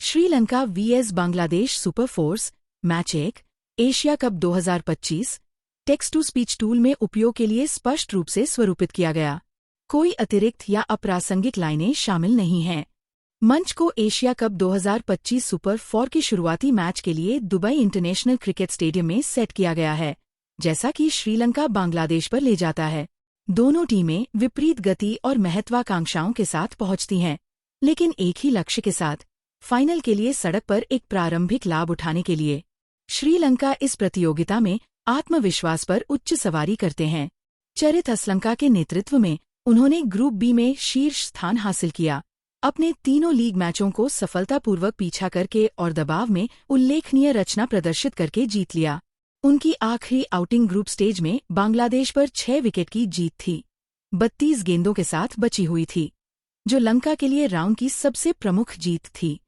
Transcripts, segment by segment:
Sri Lanka vs Bangladesh super fours match 1 Asia cup 2025 text to speech tool में उपयोग के लिए स्पष्ट रूप से स्वरूपित किया गया। कोई अतिरिक्त या अप्रासंगिक लाइनें शामिल नहीं हैं। मंच को एशिया कप 2025 सुपर 4 की शुरुआती मैच के लिए दुबई इंटरनेशनल क्रिकेट स्टेडियम में सेट किया गया है, जैसा कि श्रीलंका बांग्लादेश पर ले जाता है। दोनों टीमें विपरीत गति और महत्वाकांक्षाओं के साथ पहुंचती हैं, लेकिन एक ही लक्ष्य के साथ, फाइनल के लिए सड़क पर एक प्रारंभिक लाभ उठाने के लिए। श्रीलंका इस प्रतियोगिता में आत्मविश्वास पर उच्च सवारी करते हैं। चरित असलंका के नेतृत्व में उन्होंने ग्रुप बी में शीर्ष स्थान हासिल किया, अपने तीनों लीग मैचों को सफलतापूर्वक पीछा करके और दबाव में उल्लेखनीय रचना प्रदर्शित करके जीत लिया। उनकी आखिरी आउटिंग ग्रुप स्टेज में बांग्लादेश पर 6 विकेट की जीत थी, 32 गेंदों के साथ बची हुई थी, जो लंका के लिए राउंड की सबसे प्रमुख जीत थी।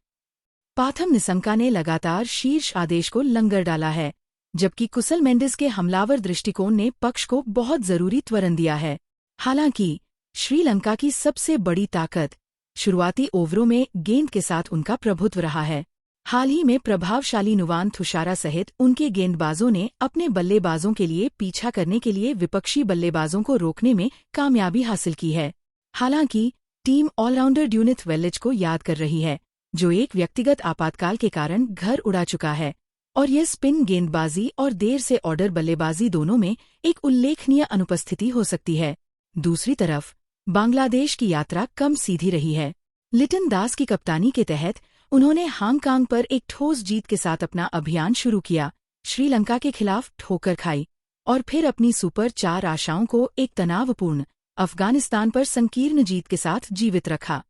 पाथम निसंका ने लगातार शीर्ष आदेश को लंगर डाला है, जबकि कुशल मेंडिस के हमलावर दृष्टिकोण ने पक्ष को बहुत जरूरी त्वरण दिया है। हालांकि श्रीलंका की सबसे बड़ी ताकत शुरुआती ओवरों में गेंद के साथ उनका प्रभुत्व रहा है। हाल ही में प्रभावशाली नुवान थुशारा सहित उनके गेंदबाजों ने अपने बल्लेबाजों के लिए पीछा करने के लिए विपक्षी बल्लेबाजों को रोकने में कामयाबी हासिल की है। हालांकि टीम ऑलराउंडर ड्यूनिथ वेलिच को याद कर रही है, जो एक व्यक्तिगत आपातकाल के कारण घर उड़ा चुका है, और यह स्पिन गेंदबाजी और देर से ऑर्डर बल्लेबाजी दोनों में एक उल्लेखनीय अनुपस्थिति हो सकती है। दूसरी तरफ बांग्लादेश की यात्रा कम सीधी रही है। लिटन दास की कप्तानी के तहत उन्होंने हांगकांग पर एक ठोस जीत के साथ अपना अभियान शुरू किया, श्रीलंका के खिलाफ ठोकर खाई और फिर अपनी सुपर 4 आशाओं को एक तनावपूर्ण अफगानिस्तान पर संकीर्ण जीत के साथ जीवित रखा।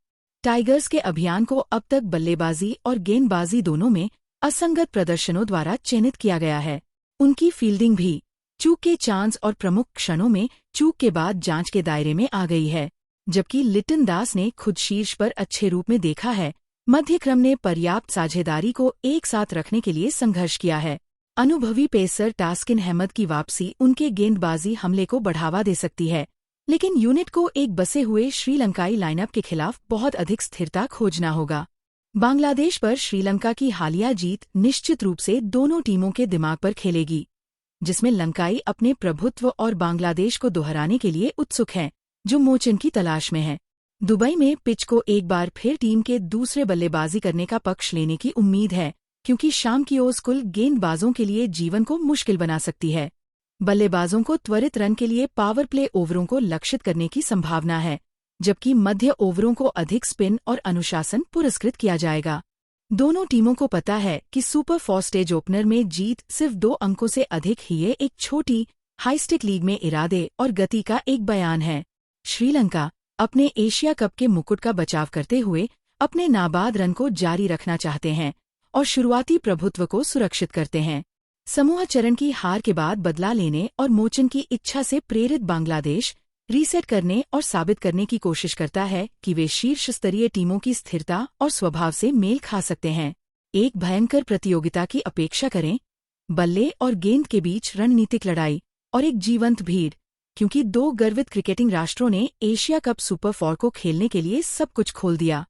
टाइगर्स के अभियान को अब तक बल्लेबाजी और गेंदबाजी दोनों में असंगत प्रदर्शनों द्वारा चिन्हित किया गया है। उनकी फील्डिंग भी चूक के चांस और प्रमुख क्षणों में चूक के बाद जांच के दायरे में आ गई है, जबकि लिटन दास ने खुद शीर्ष पर अच्छे रूप में देखा है। मध्यक्रम ने पर्याप्त साझेदारी को एक साथ रखने के लिए संघर्ष किया है। अनुभवी पेसर टास्किन अहमद की वापसी उनके गेंदबाजी हमले को बढ़ावा दे सकती है, लेकिन यूनिट को एक बसे हुए श्रीलंकाई लाइनअप के खिलाफ बहुत अधिक स्थिरता खोजना होगा। बांग्लादेश पर श्रीलंका की हालिया जीत निश्चित रूप से दोनों टीमों के दिमाग पर खेलेगी, जिसमें लंकाई अपने प्रभुत्व और बांग्लादेश को दोहराने के लिए उत्सुक हैं, जो मोचन की तलाश में है। दुबई में पिच को एक बार फिर टीम के दूसरे बल्लेबाजी करने का पक्ष लेने की उम्मीद है, क्योंकि शाम की ओस कुल गेंदबाजों के लिए जीवन को मुश्किल बना सकती है। बल्लेबाजों को त्वरित रन के लिए पावर प्ले ओवरों को लक्षित करने की संभावना है, जबकि मध्य ओवरों को अधिक स्पिन और अनुशासन पुरस्कृत किया जाएगा। दोनों टीमों को पता है कि सुपर 4 स्टेज ओपनर में जीत सिर्फ 2 अंकों से अधिक ही ये एक छोटी हाईस्टेक लीग में इरादे और गति का एक बयान है। श्रीलंका अपने एशिया कप के मुकुट का बचाव करते हुए अपने नाबाद रन को जारी रखना चाहते हैं और शुरुआती प्रभुत्व को सुरक्षित करते हैं। समूह चरण की हार के बाद बदला लेने और मोचन की इच्छा से प्रेरित बांग्लादेश रीसेट करने और साबित करने की कोशिश करता है कि वे शीर्ष स्तरीय टीमों की स्थिरता और स्वभाव से मेल खा सकते हैं। एक भयंकर प्रतियोगिता की अपेक्षा करें, बल्ले और गेंद के बीच रणनीतिक लड़ाई और एक जीवंत भीड़, क्योंकि 2 गर्वित क्रिकेटिंग राष्ट्रों ने एशिया कप सुपर 4 को खेलने के लिए सब कुछ खोल दिया।